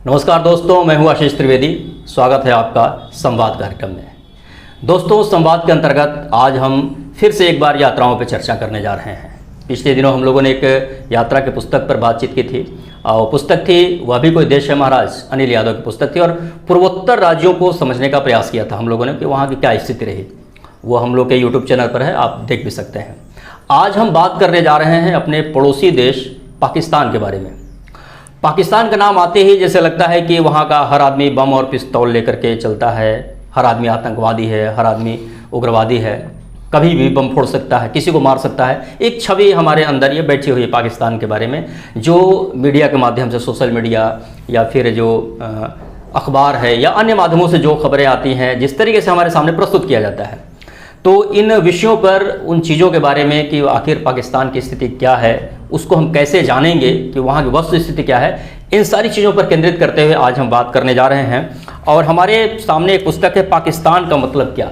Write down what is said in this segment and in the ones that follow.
नमस्कार दोस्तों, मैं हूं आशीष त्रिवेदी। स्वागत है आपका संवाद कार्यक्रम में। दोस्तों, संवाद के अंतर्गत आज हम फिर से एक बार यात्राओं पर चर्चा करने जा रहे हैं। पिछले दिनों हम लोगों ने एक यात्रा की पुस्तक पर बातचीत की थी और पुस्तक थी वह भी कोई देश है महाराज, अनिल यादव की पुस्तक थी और पूर्वोत्तर राज्यों को समझने का प्रयास किया था हम लोगों ने कि वहाँ की क्या स्थिति रही। वो हम लोग के यूट्यूब चैनल पर है, आप देख भी सकते हैं। आज हम बात करने जा रहे हैं अपने पड़ोसी देश पाकिस्तान के बारे में। पाकिस्तान का नाम आते ही जैसे लगता है कि वहाँ का हर आदमी बम और पिस्तौल लेकर के चलता है, हर आदमी आतंकवादी है, हर आदमी उग्रवादी है, कभी भी बम फोड़ सकता है, किसी को मार सकता है। एक छवि हमारे अंदर ये बैठी हुई है पाकिस्तान के बारे में, जो मीडिया के माध्यम से, सोशल मीडिया या फिर जो अखबार है या अन्य माध्यमों से जो खबरें आती हैं, जिस तरीके से हमारे सामने प्रस्तुत किया जाता है। तो इन विषयों पर, उन चीज़ों के बारे में कि आखिर पाकिस्तान की स्थिति क्या है, उसको हम कैसे जानेंगे कि वहाँ की वस्तु स्थिति क्या है, इन सारी चीज़ों पर केंद्रित करते हुए आज हम बात करने जा रहे हैं। और हमारे सामने एक पुस्तक है, पाकिस्तान का मतलब क्या,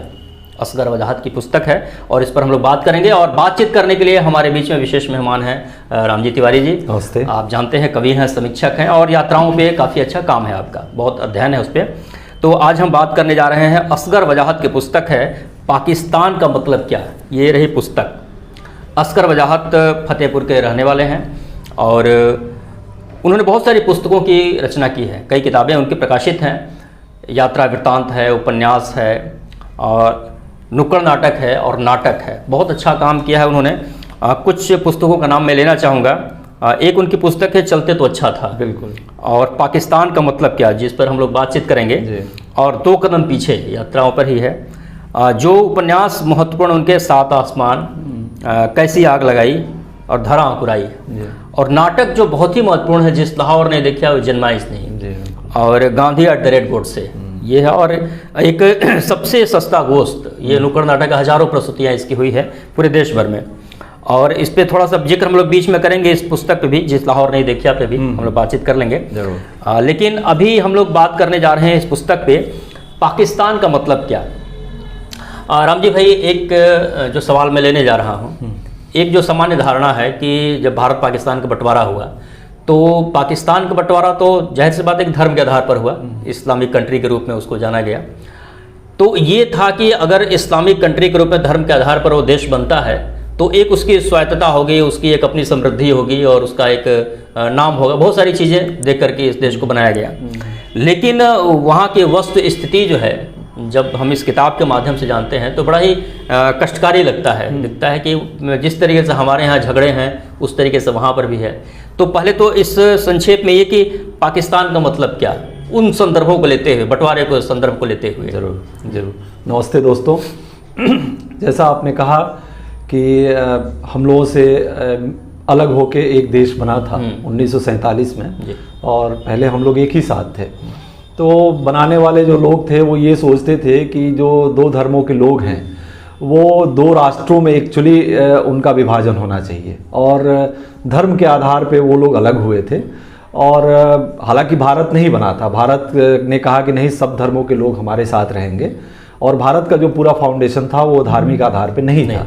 असगर वजाहत की पुस्तक है और इस पर हम लोग बात करेंगे। और बातचीत करने के लिए हमारे बीच में विशेष मेहमान हैं रामजी तिवारी जी। नमस्ते। आप जानते हैं कवि हैं, समीक्षक हैं और यात्राओं पे काफ़ी अच्छा काम है आपका, बहुत अध्ययन है उस पर। तो आज हम बात करने जा रहे हैं, असगर वजाहत की पुस्तक है पाकिस्तान का मतलब क्या। ये रही पुस्तक। असगर वजाहत फतेहपुर के रहने वाले हैं और उन्होंने बहुत सारी पुस्तकों की रचना की है, कई किताबें उनकी प्रकाशित हैं। यात्रा वृत्तांत है, उपन्यास है और नुक्कड़ नाटक है और नाटक है। बहुत अच्छा काम किया है उन्होंने। कुछ पुस्तकों का नाम मैं लेना चाहूँगा। एक उनकी पुस्तक है चलते तो अच्छा था, बिल्कुल, और पाकिस्तान का मतलब क्या, जिस पर हम लोग बातचीत करेंगे। और 2 कदम पीछे, यात्राओं पर ही है। जो उपन्यास महत्वपूर्ण उनके, 7 आसमान, कैसी आग लगाई और धरा अंकुराई। और नाटक जो बहुत ही महत्वपूर्ण है, जिस लाहौर ने देखा वो जन्माइश नहीं, और गांधी @ गोडसे, ये है। और एक सबसे सस्ता गोश्त, ये नुक्कड़ नाटक, हजारों प्रस्तुतियाँ इसकी हुई है पूरे देश भर में। और इस पे थोड़ा सा जिक्र हम लोग बीच में करेंगे, इस पुस्तक पे भी, जिस लाहौर नहीं देखा पे भी हम लोग बातचीत कर लेंगे जरूर। लेकिन अभी हम लोग बात करने जा रहे हैं इस पुस्तक पे, पाकिस्तान का मतलब क्या। राम जी भाई, एक जो सवाल मैं लेने जा रहा हूँ, एक जो सामान्य धारणा है कि जब भारत पाकिस्तान का बंटवारा हुआ तो पाकिस्तान का बंटवारा तो जाहिर सी बात एक धर्म के आधार पर हुआ, इस्लामिक कंट्री के रूप में उसको जाना गया। तो ये था कि अगर इस्लामिक कंट्री के रूप में धर्म के आधार पर वो देश बनता है तो एक उसकी स्वायत्तता होगी, उसकी एक अपनी समृद्धि होगी और उसका एक नाम होगा, बहुत सारी चीज़ें देख करके इस देश को बनाया गया। लेकिन वहाँ की वस्तु स्थिति जो है, जब हम इस किताब के माध्यम से जानते हैं तो बड़ा ही कष्टकारी लगता है। दिखता है कि जिस तरीके से हमारे यहाँ झगड़े हैं उस तरीके से वहाँ पर भी है। तो पहले तो इस संक्षेप में ये कि पाकिस्तान का मतलब क्या, उन संदर्भों को लेते हुए, बंटवारे को संदर्भ को लेते हुए। जरूर जरूर। नमस्ते दोस्तों। जैसा आपने कहा कि हम लोगों से अलग होके एक देश बना था 1947 में, और पहले हम लोग एक ही साथ थे। तो बनाने वाले जो लोग थे वो ये सोचते थे कि जो 2 धर्मों के लोग हैं वो 2 राष्ट्रों में एक्चुअली उनका विभाजन होना चाहिए, और धर्म के आधार पे वो लोग अलग हुए थे। और हालांकि भारत नहीं बना था, भारत ने कहा कि नहीं, सब धर्मों के लोग हमारे साथ रहेंगे, और भारत का जो पूरा फाउंडेशन था वो धार्मिक आधार पे नहीं था।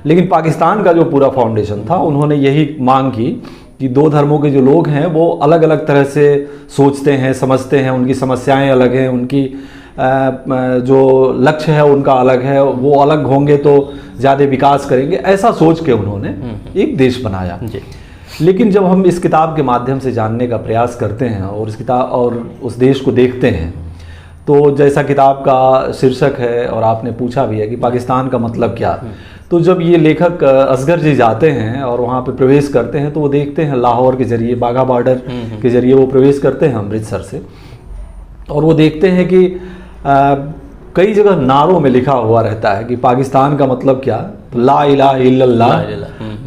लेकिन पाकिस्तान का जो पूरा फाउंडेशन था, उन्होंने यही मांग की कि 2 धर्मों के जो लोग हैं वो अलग अलग तरह से सोचते हैं, समझते हैं, उनकी समस्याएं अलग हैं, उनकी जो लक्ष्य है उनका अलग है, वो अलग होंगे तो ज़्यादा विकास करेंगे, ऐसा सोच के उन्होंने एक देश बनाया। लेकिन जब हम इस किताब के माध्यम से जानने का प्रयास करते हैं और इस किताब और उस देश को देखते हैं, तो जैसा किताब का शीर्षक है और आपने पूछा भी है कि पाकिस्तान का मतलब क्या, तो जब ये लेखक असगर जी जाते हैं और वहाँ पे प्रवेश करते हैं तो वो देखते हैं लाहौर के जरिए, बाघा बॉर्डर के जरिए वो प्रवेश करते हैं अमृतसर से, और वो देखते हैं कि कई जगह नारों में लिखा हुआ रहता है कि पाकिस्तान का मतलब क्या, तो ला इलाहा इल्लल्लाह।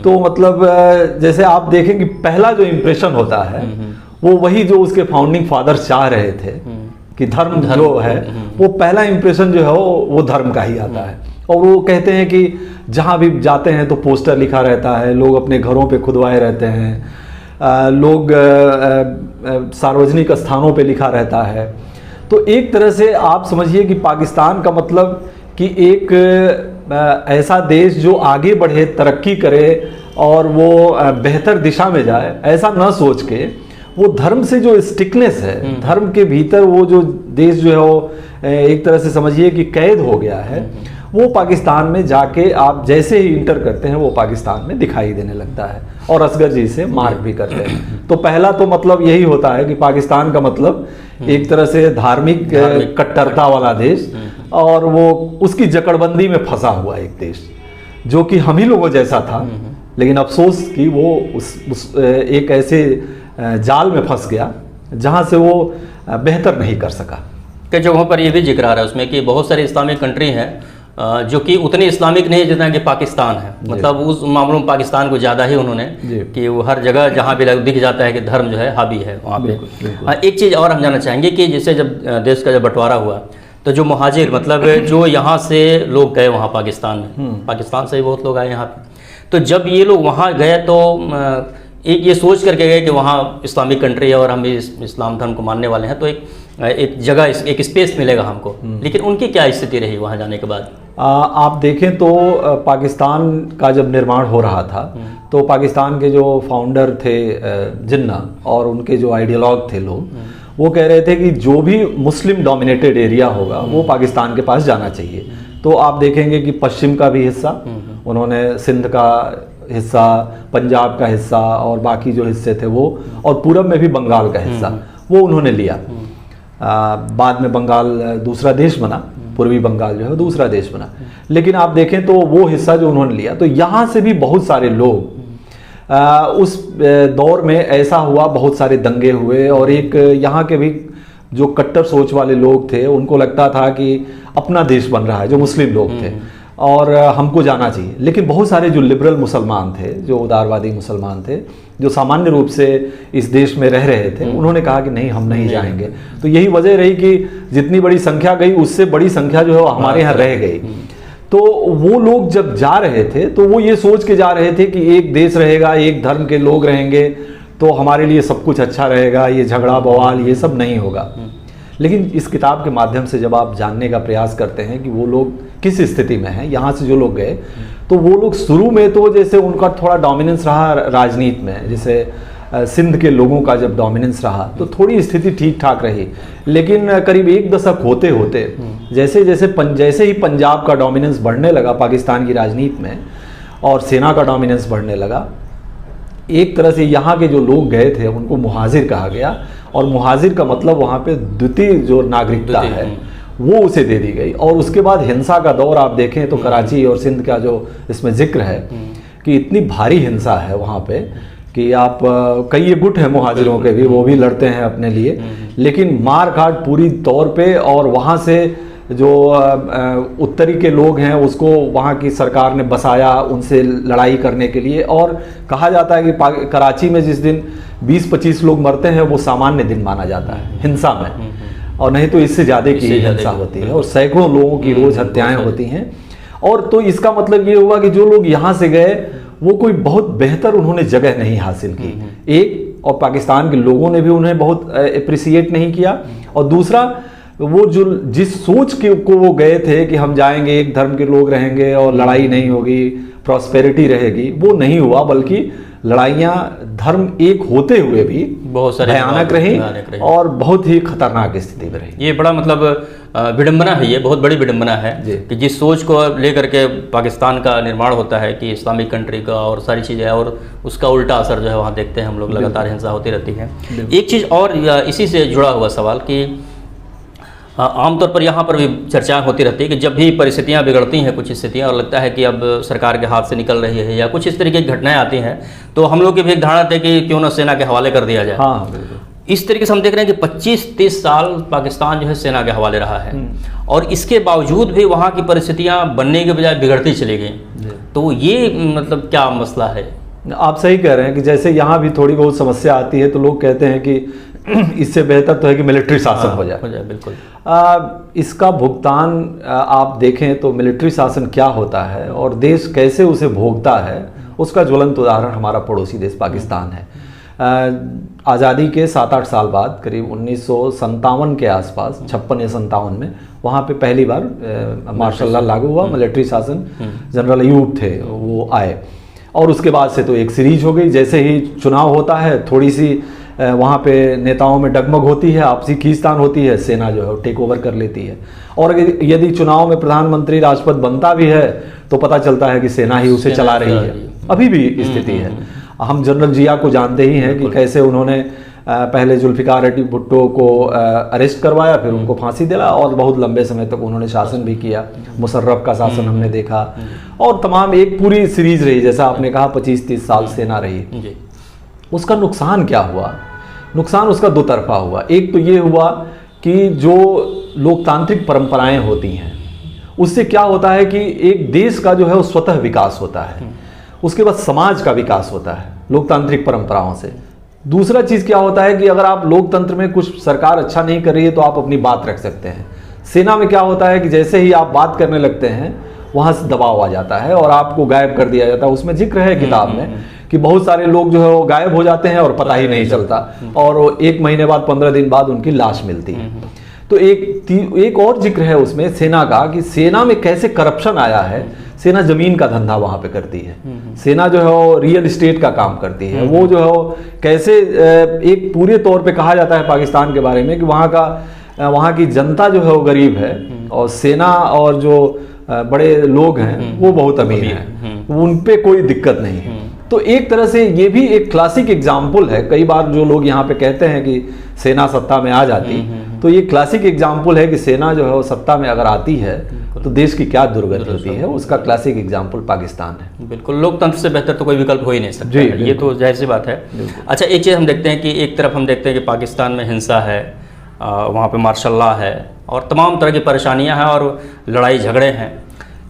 तो मतलब जैसे आप देखें कि पहला जो इम्प्रेशन होता है वो वही जो उसके फाउंडिंग फादर्स चाह रहे थे कि धर्म जो है वो पहला इंप्रेशन जो है वो धर्म का ही आता है। और वो कहते हैं कि जहाँ भी जाते हैं तो पोस्टर लिखा रहता है, लोग अपने घरों पे खुदवाए रहते हैं, लोग सार्वजनिक स्थानों पे लिखा रहता है। तो एक तरह से आप समझिए कि पाकिस्तान का मतलब कि एक ऐसा देश जो आगे बढ़े, तरक्की करे और वो बेहतर दिशा में जाए, ऐसा न सोच के वो धर्म से जो स्टिकनेस है, धर्म के भीतर वो जो देश जो है वो एक तरह से समझिए कि कैद हो गया है, वो पाकिस्तान में जाके आप जैसे ही इंटर करते हैं वो पाकिस्तान में दिखाई देने लगता है और असगर जी से मार्क भी करते हैं। तो पहला तो मतलब यही होता है कि पाकिस्तान का मतलब एक तरह से धार्मिक कट्टरता वाला देश, और वो उसकी जकड़बंदी में फंसा हुआ एक देश जो कि हम ही लोगों जैसा था, लेकिन अफसोस कि वो उस एक ऐसे जाल में फंस गया जहां से वो बेहतर नहीं कर सका। कई जगहों पर ये भी जिक्र आ रहा है उसमें कि बहुत सारी इस्लामिक कंट्री हैं जो कि उतनी इस्लामिक नहीं जितना कि पाकिस्तान है, मतलब उस मामलों में पाकिस्तान को ज़्यादा ही उन्होंने कि वो हर जगह जहाँ भी दिख जाता है कि धर्म जो है हावी है वहाँ पे। एक चीज़ और हम जानना चाहेंगे कि जैसे जब देश का जब बंटवारा हुआ तो जो मुहाजिर मतलब जो यहाँ से लोग गए वहाँ पाकिस्तान में, पाकिस्तान से ही बहुत लोग आए यहाँ पे, तो जब ये लोग वहाँ गए तो एक ये सोच करके गए कि वहाँ इस्लामिक कंट्री है और हम भी इस्लाम धर्म को मानने वाले हैं, तो एक जगह एक स्पेस मिलेगा हमको, लेकिन उनकी क्या स्थिति रही वहाँ जाने के बाद? आप देखें तो पाकिस्तान का जब निर्माण हो रहा था तो पाकिस्तान के जो फाउंडर थे जिन्ना और उनके जो आइडियोलॉग थे लोग, वो कह रहे थे कि जो भी मुस्लिम डोमिनेटेड एरिया होगा वो पाकिस्तान के पास जाना चाहिए। तो आप देखेंगे कि पश्चिम का भी हिस्सा उन्होंने, सिंध का हिस्सा, पंजाब का हिस्सा और बाकी जो हिस्से थे वो, और पूरब में भी बंगाल का हिस्सा वो उन्होंने लिया। बाद में बंगाल दूसरा देश बना, पूर्वी बंगाल जो है दूसरा देश बना, लेकिन आप देखें तो वो हिस्सा जो उन्होंने लिया, तो यहाँ से भी बहुत सारे लोग उस दौर में ऐसा हुआ, बहुत सारे दंगे हुए, और एक यहाँ के भी जो कट्टर सोच वाले लोग थे उनको लगता था कि अपना देश बन रहा है, जो मुस्लिम लोग थे, और हमको जाना चाहिए। लेकिन बहुत सारे जो लिबरल मुसलमान थे, जो उदारवादी मुसलमान थे, जो सामान्य रूप से इस देश में रह रहे थे, उन्होंने कहा कि नहीं, हम नहीं जाएंगे। तो यही वजह रही कि जितनी बड़ी संख्या गई उससे बड़ी संख्या जो है हमारे यहाँ रह गई। तो वो लोग जब जा रहे थे तो वो ये सोच के जा रहे थे कि एक देश रहेगा, एक धर्म के लोग रहेंगे तो हमारे लिए सब कुछ अच्छा रहेगा, ये झगड़ा बवाल ये सब नहीं होगा। लेकिन इस किताब के माध्यम से जब आप जानने का प्रयास करते हैं कि वो लोग किस स्थिति में हैं, यहाँ से जो लोग गए, तो वो लोग शुरू में तो जैसे उनका थोड़ा डोमिनेंस रहा राजनीति में, जैसे सिंध के लोगों का जब डोमिनेंस रहा तो थोड़ी स्थिति ठीक ठाक रही, लेकिन करीब एक दशक होते होते जैसे ही पंजाब का डोमिनेंस बढ़ने लगा पाकिस्तान की राजनीति में और सेना का डोमिनेंस बढ़ने लगा, एक तरह से यहाँ के जो लोग गए थे उनको मुहाजिर कहा गया, और मुहाजिर का मतलब वहाँ पे द्वितीय जो नागरिकता है वो उसे दे दी गई। और उसके बाद हिंसा का दौर आप देखें तो कराची और सिंध का जो इसमें जिक्र है कि इतनी भारी हिंसा है वहाँ पे कि आप कई गुट हैं मुहाजिरों के भी, वो भी लड़ते हैं अपने लिए, लेकिन मार काट पूरी तौर पे। और वहाँ से जो उत्तरी के लोग हैं उसको वहाँ की सरकार ने बसाया उनसे लड़ाई करने के लिए, और कहा जाता है कि कराची में जिस दिन 20-25 लोग मरते हैं वो सामान्य दिन माना जाता है हिंसा में, और नहीं तो इससे ज़्यादा की हिंसा होती है और सैकड़ों लोगों की रोज़ हत्याएं होती हैं। और तो इसका मतलब ये हुआ कि जो लोग यहाँ से गए वो कोई बहुत बेहतर उन्होंने जगह नहीं हासिल की, एक, और पाकिस्तान के लोगों ने भी उन्हें बहुत अप्रिसिएट नहीं किया, और दूसरा वो जो जिस सोच के को वो गए थे कि हम जाएंगे, एक धर्म के लोग रहेंगे और लड़ाई नहीं होगी, प्रॉस्पेरिटी रहेगी, वो नहीं हुआ, बल्कि लड़ाइयाँ धर्म एक होते हुए भी बहुत सारी भयानक रही और बहुत ही खतरनाक स्थिति में रही। ये बड़ा मतलब विडंबना है, ये बहुत बड़ी विडंबना है कि जिस सोच को लेकर के पाकिस्तान का निर्माण होता है कि इस्लामिक कंट्री का और सारी चीज़ें, और उसका उल्टा असर जो है वहाँ देखते हैं हम लोग, लगातार हिंसा होती रहती है। एक चीज़ और इसी से जुड़ा हुआ सवाल कि आमतौर पर यहाँ पर भी चर्चा होती रहती है कि जब भी परिस्थितियाँ बिगड़ती हैं, कुछ स्थितियाँ, और लगता है कि अब सरकार के हाथ से निकल रही है या कुछ इस तरीके की घटनाएं आती हैं, तो हम लोग की भी एक धारणा थी कि क्यों ना सेना के हवाले कर दिया जाए। हाँ, बिल्कुल। इस तरीके से हम देख रहे हैं कि 25-30 साल पाकिस्तान जो है सेना के हवाले रहा है, और इसके बावजूद भी वहाँ की परिस्थितियाँ बनने के बजाय बिगड़ती चली गई। तो ये मतलब क्या मसला है? आप सही कह रहे हैं कि जैसे यहाँ भी थोड़ी बहुत समस्या आती है तो लोग कहते हैं कि इससे बेहतर तो है कि मिलिट्री शासन हो जाए। बिल्कुल। इसका भुगतान आप देखें तो मिलिट्री शासन क्या होता है और देश कैसे उसे भोगता है, उसका ज्वलंत उदाहरण हमारा पड़ोसी देश पाकिस्तान है। आज़ादी के 7-8 साल बाद, करीब 1957 के आसपास, 56 या 57 में वहाँ पे पहली बार मार्शल लॉ लागू हुआ, मिलिट्री शासन, जनरल अयूब थे वो आए, और उसके बाद से तो एक सीरीज हो गई। जैसे ही चुनाव होता है, थोड़ी सी वहाँ पे नेताओं में डगमग होती है, आपसी खींचतान होती है, सेना जो है वो टेक ओवर कर लेती है। और यदि चुनाव में प्रधानमंत्री राष्ट्रपति बनता भी है तो पता चलता है कि सेना ही उसे चला रही है। अभी भी स्थिति है। हम जनरल जिया को जानते ही हैं कि कैसे उन्होंने पहले जुल्फिकार अली भुट्टो को अरेस्ट करवाया, फिर उनको फांसी दिला और बहुत लंबे समय तक उन्होंने शासन भी किया। मुशर्रफ का शासन हमने देखा और तमाम एक पूरी सीरीज रही, जैसा आपने कहा 25-30 साल सेना रही। उसका नुकसान क्या हुआ? नुकसान उसका दो तरफा हुआ। एक तो ये हुआ कि जो लोकतांत्रिक परंपराएं होती हैं उससे क्या होता है कि एक देश का जो है वो स्वतः विकास होता है, उसके बाद समाज का विकास होता है लोकतांत्रिक परंपराओं से। दूसरा चीज़ क्या होता है कि अगर आप लोकतंत्र में कुछ सरकार अच्छा नहीं कर रही है तो आप अपनी बात रख सकते हैं। सेना में क्या होता है कि जैसे ही आप बात करने लगते हैं वहाँ से दबाव आ जाता है और आपको गायब कर दिया जाता है। उसमें जिक्र है किताब में कि बहुत सारे लोग जो है वो गायब हो जाते हैं और पता ही नहीं चलता, और 1 महीने बाद 15 दिन बाद उनकी लाश मिलती है। तो एक और जिक्र है उसमें सेना का कि सेना में कैसे करप्शन आया है। सेना जमीन का धंधा वहां पे करती है, सेना जो है वो रियल एस्टेट का काम करती है। वो जो है वो कैसे एक पूरे तौर पे कहा जाता है पाकिस्तान के बारे में कि वहाँ की जनता जो है वो गरीब है और सेना और जो बड़े लोग हैं वो बहुत अमीर हैं, उन पे कोई दिक्कत नहीं है। तो एक तरह से ये भी एक क्लासिक एग्जाम्पल है। कई बार जो लोग यहाँ पे कहते हैं कि सेना सत्ता में आ जाती, तो ये क्लासिक एग्जाम्पल है कि सेना जो है वो सत्ता में अगर आती है तो देश की क्या दुर्गति होती है। उसका क्लासिक एग्जाम्पल पाकिस्तान है। बिल्कुल, लोकतंत्र से बेहतर तो कोई विकल्प हो ही नहीं सकता। ये तो जाहिर सी बात है। अच्छा, एक चीज़ हम देखते हैं कि एक तरफ हम देखते हैं कि पाकिस्तान में हिंसा है, वहाँ पे मार्शल लॉ है और तमाम तरह की परेशानियाँ हैं और लड़ाई झगड़े हैं।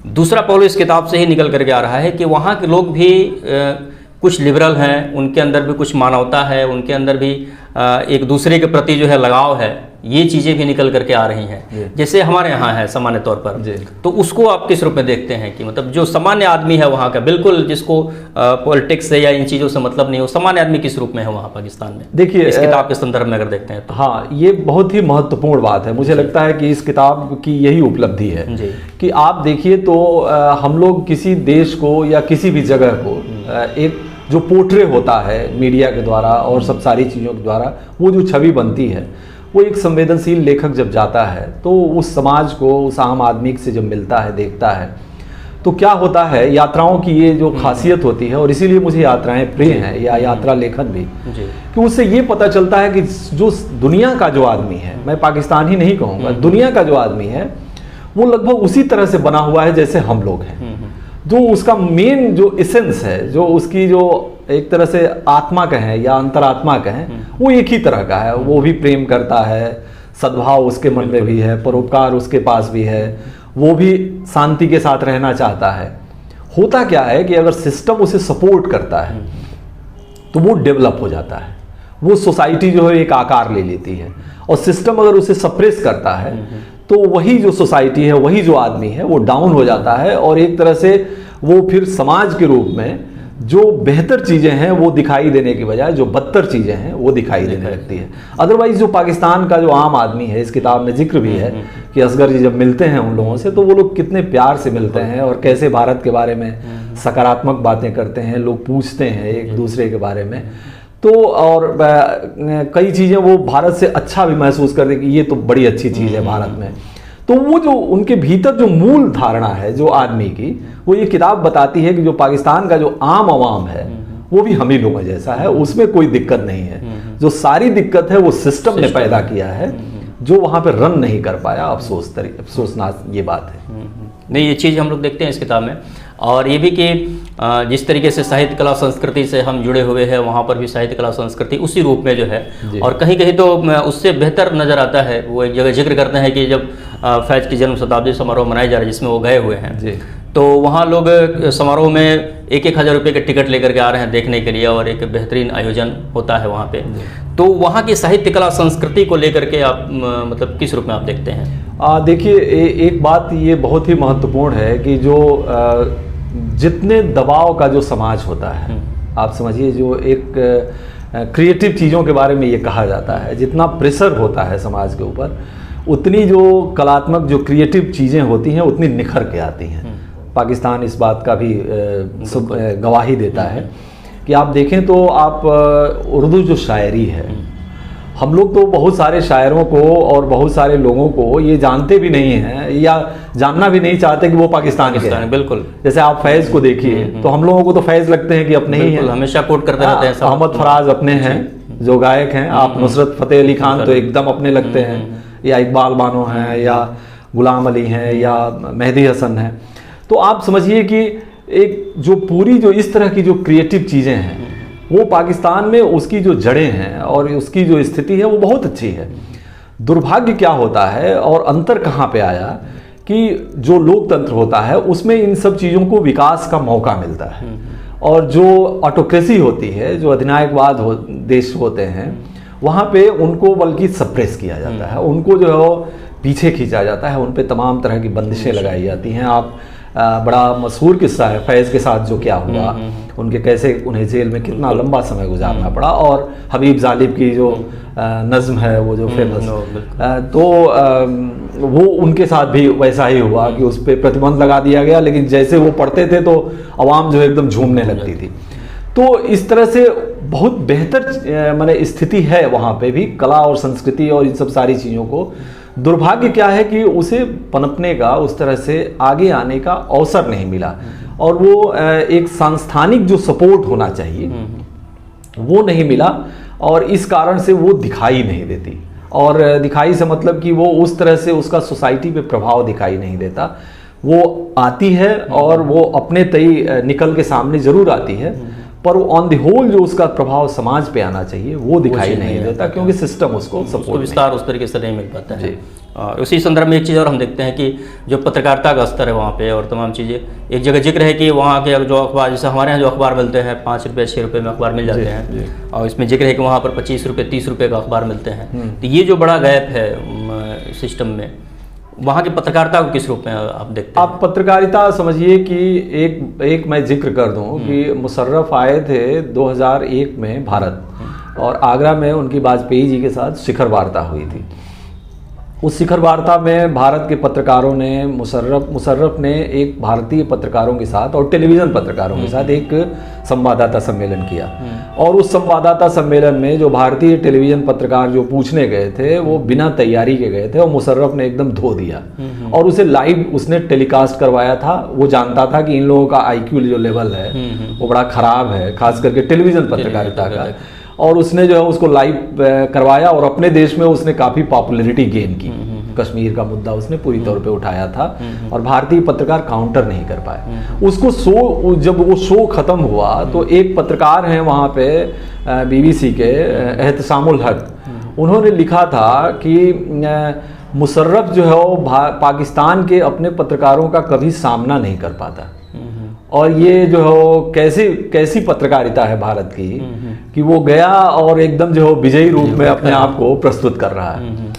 दूसरा पहलू इस किताब से ही निकल करके आ रहा है कि वहाँ के लोग भी कुछ लिबरल हैं, उनके अंदर भी कुछ मानवता है, उनके अंदर भी एक दूसरे के प्रति जो है लगाव है। ये चीज़ें भी निकल करके आ रही हैं, जैसे हमारे यहाँ है सामान्य तौर पर। तो उसको आप किस रूप में देखते हैं कि मतलब जो सामान्य आदमी है वहाँ का, बिल्कुल जिसको पॉलिटिक्स से या इन चीज़ों से मतलब नहीं हो, सामान्य आदमी किस रूप में है वहाँ पाकिस्तान में? देखिए, इस किताब के संदर्भ में अगर देखते हैं तो हाँ, ये बहुत ही महत्वपूर्ण बात है। मुझे लगता है कि इस किताब की यही उपलब्धि है कि आप देखिए तो हम लोग किसी देश को या किसी भी जगह को एक जो पोर्ट्रे होता है मीडिया के द्वारा और सब सारी चीज़ों के द्वारा, वो जो छवि बनती है, वो एक संवेदनशील लेखक जब जाता है तो उस समाज को, उस आम आदमी से जब मिलता है, देखता है, तो क्या होता है, यात्राओं की ये जो खासियत होती है, और इसीलिए मुझे यात्राएं प्रिय हैं या यात्रा लेखन भी, कि उससे ये पता चलता है कि जो दुनिया का जो आदमी है, मैं पाकिस्तान ही नहीं कहूँगा, दुनिया का जो आदमी है वो लगभग उसी तरह से बना हुआ है जैसे हम लोग हैं। जो उसका मेन जो एसेंस है, जो उसकी जो एक तरह से आत्मा कहें या अंतरात्मा कहें, वो एक ही तरह का है। वो भी प्रेम करता है, सद्भाव उसके मन में भी है, परोपकार उसके पास भी है, वो भी शांति के साथ रहना चाहता है। होता क्या है कि अगर सिस्टम उसे सपोर्ट करता है तो वो डेवलप हो जाता है, वो सोसाइटी जो है एक आकार ले लेती है। और सिस्टम अगर उसे सप्रेस करता है तो वही जो सोसाइटी है, वही जो आदमी है, वो डाउन हो जाता है और एक तरह से वो फिर समाज के रूप में जो बेहतर चीज़ें हैं वो दिखाई देने की बजाय जो बदतर चीज़ें हैं वो दिखाई देने लगती है। अदरवाइज जो पाकिस्तान का जो आम आदमी है, इस किताब में जिक्र भी है कि असगर जी जब मिलते हैं उन लोगों से तो वो लोग कितने प्यार से मिलते हैं और कैसे भारत के बारे में सकारात्मक बातें करते हैं, लोग पूछते हैं एक दूसरे के बारे में। तो और कई चीज़ें वो भारत से अच्छा भी महसूस करते कि ये तो बड़ी अच्छी चीज़ है भारत में। तो वो जो उनके भीतर जो मूल धारणा है जो आदमी की, वो ये किताब बताती है कि जो पाकिस्तान का जो आम आवाम है वो भी हम ही लोगों जैसा है, उसमें कोई दिक्कत नहीं है। जो सारी दिक्कत है वो सिस्टम ने पैदा किया है जो वहाँ पे रन नहीं कर पाया। अफसोसनाक ये बात है। नहीं, ये चीज़ हम लोग देखते हैं इस किताब में। और ये भी कि जिस तरीके से साहित्य कला संस्कृति से हम जुड़े हुए हैं, वहाँ पर भी साहित्य कला संस्कृति उसी रूप में जो है, और कहीं कहीं तो उससे बेहतर नज़र आता है। वो एक जगह जिक्र करते हैं कि जब फैज़ की जन्म शताब्दी समारोह मनाया जा रहा है जिसमें वो गए हुए हैं, तो वहाँ लोग समारोह में 1,000 रुपये के टिकट लेकर के आ रहे हैं देखने के लिए, और एक बेहतरीन आयोजन होता है वहाँ पे। तो वहाँ की साहित्य कला संस्कृति को लेकर के आप मतलब किस रूप में आप देखते हैं? देखिए, एक बात ये बहुत ही महत्वपूर्ण है कि जो जितने दबाव का जो समाज होता है, आप समझिए जो एक क्रिएटिव चीज़ों के बारे में ये कहा जाता है, जितना प्रेशर होता है समाज के ऊपर, उतनी जो कलात्मक जो क्रिएटिव चीज़ें होती हैं उतनी निखर के आती हैं। पाकिस्तान इस बात का भी गवाही देता है कि आप देखें तो आप उर्दू जो शायरी है, हम लोग तो बहुत सारे शायरों को और बहुत सारे लोगों को ये जानते भी नहीं हैं या जानना भी नहीं चाहते कि वो पाकिस्तान के हैं। बिल्कुल। जैसे आप फैज़ को देखिए तो हम लोगों को तो फैज़ लगते हैं कि अपने ही हैं, हमेशा कोट करते रहते हैं। अहमद फराज अपने हैं जो गायक हैं, आप नुसरत फ़तेह अली खान तो एकदम अपने लगते हैं, या इकबाल बानो हैं, या गुलाम अली हैं, या मेहदी हसन हैं। तो आप समझिए कि एक जो पूरी जो इस तरह की जो क्रिएटिव चीज़ें हैं वो पाकिस्तान में उसकी जो जड़ें हैं और उसकी जो स्थिति है वो बहुत अच्छी है। दुर्भाग्य क्या होता है और अंतर कहाँ पे आया कि जो लोकतंत्र होता है उसमें इन सब चीज़ों को विकास का मौका मिलता है, और जो ऑटोक्रेसी होती है, जो अधिनायकवाद देश होते हैं, वहाँ पे उनको बल्कि सप्रेस किया जाता है, उनको जो है पीछे खींचा जाता है, उन पे तमाम तरह की बंदिशें लगाई जाती हैं। आप बड़ा मशहूर किस्सा है फैज़ के साथ जो क्या हुआ, उनके कैसे उन्हें जेल में कितना लंबा समय गुजारना पड़ा, और हबीब जालिब की जो नज़्म है वो जो फेमस, तो वो उनके साथ भी वैसा ही हुआ कि उस पर प्रतिबंध लगा दिया गया, लेकिन जैसे वो पढ़ते थे तो आवाम जो एकदम झूमने लगती थी। तो इस तरह से बहुत बेहतर माने स्थिति है वहाँ पे भी, कला और संस्कृति और इन सब सारी चीज़ों को। दुर्भाग्य क्या है कि उसे पनपने का, उस तरह से आगे आने का अवसर नहीं मिला, और वो एक सांस्थानिक जो सपोर्ट होना चाहिए वो नहीं मिला, और इस कारण से वो दिखाई नहीं देती। और दिखाई से मतलब कि वो उस तरह से उसका सोसाइटी पे प्रभाव दिखाई नहीं देता। वो आती है और वो अपने तय निकल के सामने ज़रूर आती है, पर ऑन द होल जो उसका प्रभाव समाज पे आना चाहिए वो दिखाई नहीं देता, क्योंकि सिस्टम उसको सपोर्ट विस्तार उस तरीके से नहीं मिल पाता है। और उसी संदर्भ में एक चीज़ और हम देखते हैं कि जो पत्रकारिता का स्तर है वहाँ पे और तमाम चीज़ें, एक जगह जिक्र है कि वहाँ के जो अखबार, जैसे हमारे यहाँ जो अखबार मिलते हैं 5 रुपये 6 रुपये में अखबार मिल जाते हैं, और इसमें जिक्र है कि वहाँ पर 25 रुपये 30 रुपये का अखबार मिलते हैं। तो ये जो बड़ा गैप है सिस्टम में, वहाँ की पत्रकारिता को किस रूप में आप देखते हैं? आप पत्रकारिता समझिए कि एक मैं जिक्र कर दूं कि मुशर्रफ आए थे 2001 में भारत, और आगरा में उनकी वाजपेयी जी के साथ शिखर वार्ता हुई थी। उस शिखर वार्ता में भारत के पत्रकारों ने मुशर्रफ ने एक भारतीय पत्रकारों के साथ और टेलीविज़न पत्रकारों के साथ एक संवाददाता सम्मेलन किया, और उस संवाददाता सम्मेलन में जो भारतीय टेलीविज़न पत्रकार जो पूछने गए थे वो बिना तैयारी के गए थे, और मुशर्रफ ने एकदम धो दिया और उसे लाइव उसने टेलीकास्ट करवाया था। वो जानता था कि इन लोगों का IQ जो लेवल है वो बड़ा ख़राब है, खास करके टेलीविज़न पत्रकारिता का, और उसने जो है उसको लाइव करवाया, और अपने देश में उसने काफ़ी पॉपुलैरिटी गेन की। कश्मीर का मुद्दा उसने पूरी तौर पे उठाया था, और भारतीय पत्रकार काउंटर नहीं कर पाए उसको। जब वो शो ख़त्म हुआ तो एक पत्रकार हैं वहाँ पे BBC के एहतसामुल हक, उन्होंने लिखा था कि मुशर्रफ जो है वो पाकिस्तान के अपने पत्रकारों का कभी सामना नहीं कर पाता, और ये जो है कैसी पत्रकारिता है भारत की कि वो गया और एकदम जो है विजयी रूप में अपने आप को प्रस्तुत कर रहा है।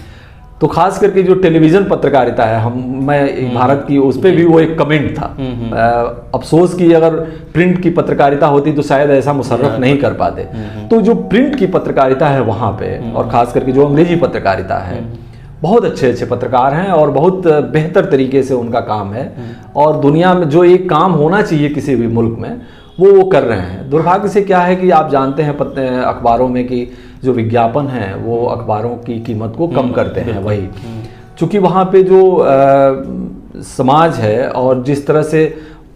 तो खास करके जो टेलीविज़न पत्रकारिता है, मैं भारत की, उस पर भी वो एक कमेंट था। अफसोस कि अगर प्रिंट की पत्रकारिता होती तो शायद ऐसा मुशर्रफ नहीं कर पाते। तो जो प्रिंट की पत्रकारिता है वहाँ पे, और ख़ास करके जो अंग्रेजी पत्रकारिता है, बहुत अच्छे अच्छे पत्रकार हैं और बहुत बेहतर तरीके से उनका काम है, और दुनिया में जो एक काम होना चाहिए किसी भी मुल्क में वो कर रहे हैं। दुर्भाग्य से क्या है कि आप जानते हैं अखबारों में कि जो विज्ञापन है वो अखबारों की कीमत को कम करते हैं। वही चूँकि वहाँ पे जो समाज है और जिस तरह से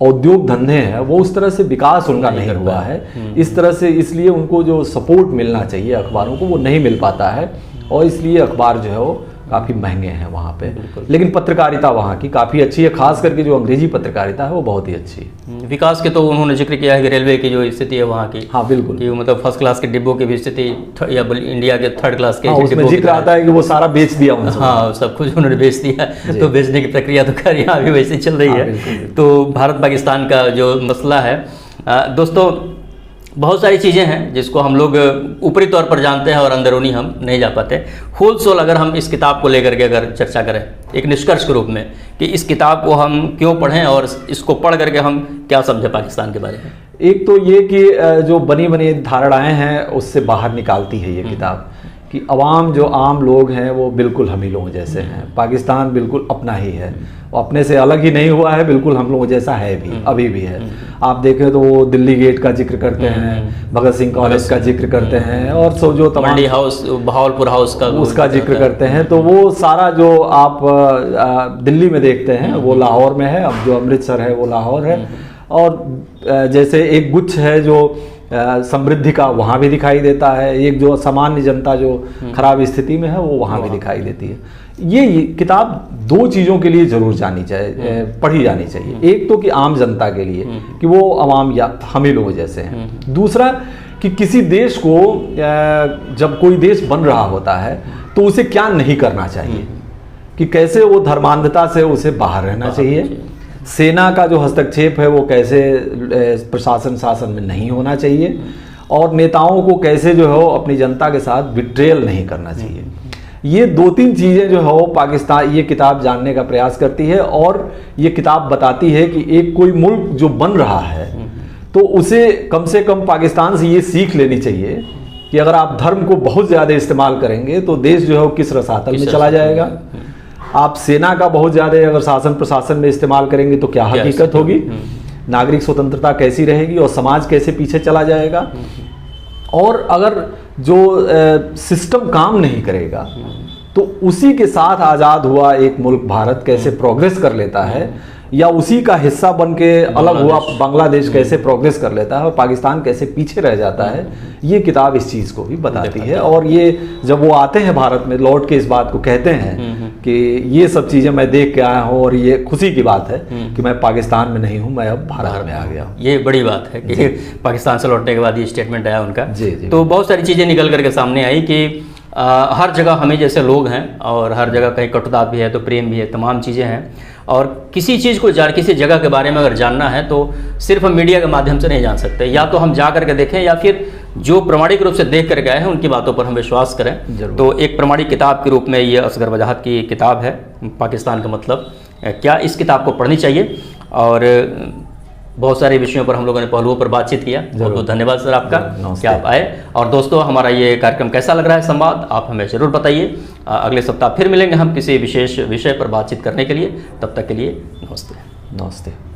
औद्योग धंधे हैं वो उस तरह से विकास उनका नहीं हुआ है, इस तरह से, इसलिए उनको जो सपोर्ट मिलना चाहिए अखबारों को वो नहीं मिल पाता है, और इसलिए अखबार जो है वो काफ़ी महंगे हैं वहाँ पे। लेकिन पत्रकारिता वहाँ की काफ़ी अच्छी है, खास करके जो अंग्रेजी पत्रकारिता है वो बहुत ही अच्छी है। विकास के तो उन्होंने जिक्र किया है कि रेलवे की जो स्थिति है वहाँ की, हाँ बिल्कुल, कि मतलब फर्स्ट क्लास के डिब्बों की भी स्थिति, या इंडिया के थर्ड क्लास के उसमें जिक्र आता है कि वो सारा बेच दिया उन्होंने। हाँ, सब कुछ उन्होंने बेच दिया। तो बेचने की प्रक्रिया तो खैर यहाँ भी वैसे चल रही है। तो भारत पाकिस्तान का जो मसला है, दोस्तों बहुत सारी चीज़ें हैं जिसको हम लोग ऊपरी तौर पर जानते हैं और अंदरूनी हम नहीं जा पाते। होल सोल अगर हम इस किताब को लेकर के अगर चर्चा करें एक निष्कर्ष के रूप में कि इस किताब को हम क्यों पढ़ें और इसको पढ़ करके हम क्या समझें पाकिस्तान के बारे में, एक तो ये कि जो बनी बनी धारणाएं हैं उससे बाहर निकालती है ये किताब, कि अवाम जो आम लोग हैं वो बिल्कुल हम ही लोगों जैसे हैं, पाकिस्तान बिल्कुल अपना ही है, वो अपने से अलग ही नहीं हुआ है, बिल्कुल हम लोगों जैसा है भी, अभी भी है। आप देखें तो वो दिल्ली गेट का जिक्र करते हैं, भगत सिंह कॉलेज का जिक्र करते हैं, और सो जो तमाम मंडी हाउस, बहावलपुर हाउस का उसका जिक्र करते हैं। तो वो सारा जो आप दिल्ली में देखते हैं वो लाहौर में है, अब जो अमृतसर है वो लाहौर है, और जैसे एक गुच्छ है जो समृद्धि का, वहाँ भी दिखाई देता है, एक जो सामान्य जनता जो खराब स्थिति में है वो वहाँ भी दिखाई देती है। ये किताब दो चीज़ों के लिए जरूर जानी चाहिए, पढ़ी जानी चाहिए। एक तो कि आम जनता के लिए कि वो अवाम या हम ही लोग जैसे हैं, दूसरा कि किसी देश को जब कोई देश बन रहा होता है तो उसे क्या नहीं करना चाहिए, कि कैसे वो धर्मांधता से उसे बाहर रहना चाहिए, सेना का जो हस्तक्षेप है वो कैसे प्रशासन शासन में नहीं होना चाहिए, और नेताओं को कैसे जो है वो अपनी जनता के साथ बिट्रेयल नहीं करना चाहिए। ये दो तीन चीज़ें जो है वो पाकिस्तान, ये किताब जानने का प्रयास करती है, और ये किताब बताती है कि एक कोई मुल्क जो बन रहा है तो उसे कम से कम पाकिस्तान से ये सीख लेनी चाहिए कि अगर आप धर्म को बहुत ज़्यादा इस्तेमाल करेंगे तो देश जो है वो किस रसातल में चला जाएगा। आप सेना का बहुत ज़्यादा अगर शासन प्रशासन में इस्तेमाल करेंगे तो क्या हकीकत होगी, नागरिक स्वतंत्रता कैसी रहेगी, और समाज कैसे पीछे चला जाएगा। और अगर जो सिस्टम काम नहीं करेगा तो उसी के साथ आज़ाद हुआ एक मुल्क भारत कैसे प्रोग्रेस कर लेता है, या उसी का हिस्सा बन के अलग हुआ बांग्लादेश कैसे प्रोग्रेस कर लेता है, और पाकिस्तान कैसे पीछे रह जाता है, ये किताब इस चीज़ को भी बताती है। और ये जब वो आते हैं भारत में, लौट के इस बात को कहते हैं कि ये सब चीज़ें मैं देख के आया हूँ, और ये खुशी की बात है कि मैं पाकिस्तान में नहीं हूँ, मैं अब भारत में आ गया हूँ। ये बड़ी बात है कि पाकिस्तान से लौटने के बाद ये स्टेटमेंट आया उनका। जी। तो बहुत सारी चीज़ें निकल करके सामने आई कि हर जगह हमें जैसे लोग हैं, और हर जगह कहीं कटुता भी है तो प्रेम भी है, तमाम चीज़ें हैं। और किसी चीज़ को किसी जगह के बारे में अगर जानना है तो सिर्फ हम मीडिया के माध्यम से नहीं जान सकते, या तो हम जा करके देखें, या फिर जो प्रमाणिक रूप से देख कर गए हैं उनकी बातों पर हम विश्वास करें। तो एक प्रमाणिक किताब के रूप में ये असगर वजाहत की किताब है, पाकिस्तान का मतलब क्या। इस किताब को पढ़नी चाहिए, और बहुत सारे विषयों पर हम लोगों ने पहलुओं पर बातचीत किया। बहुत बहुत धन्यवाद सर आपका कि आप आए। और दोस्तों, हमारा ये कार्यक्रम कैसा लग रहा है संवाद, आप हमें ज़रूर बताइए। अगले सप्ताह फिर मिलेंगे हम किसी विशेष विषय पर बातचीत करने के लिए। तब तक के लिए नमस्ते। नमस्ते।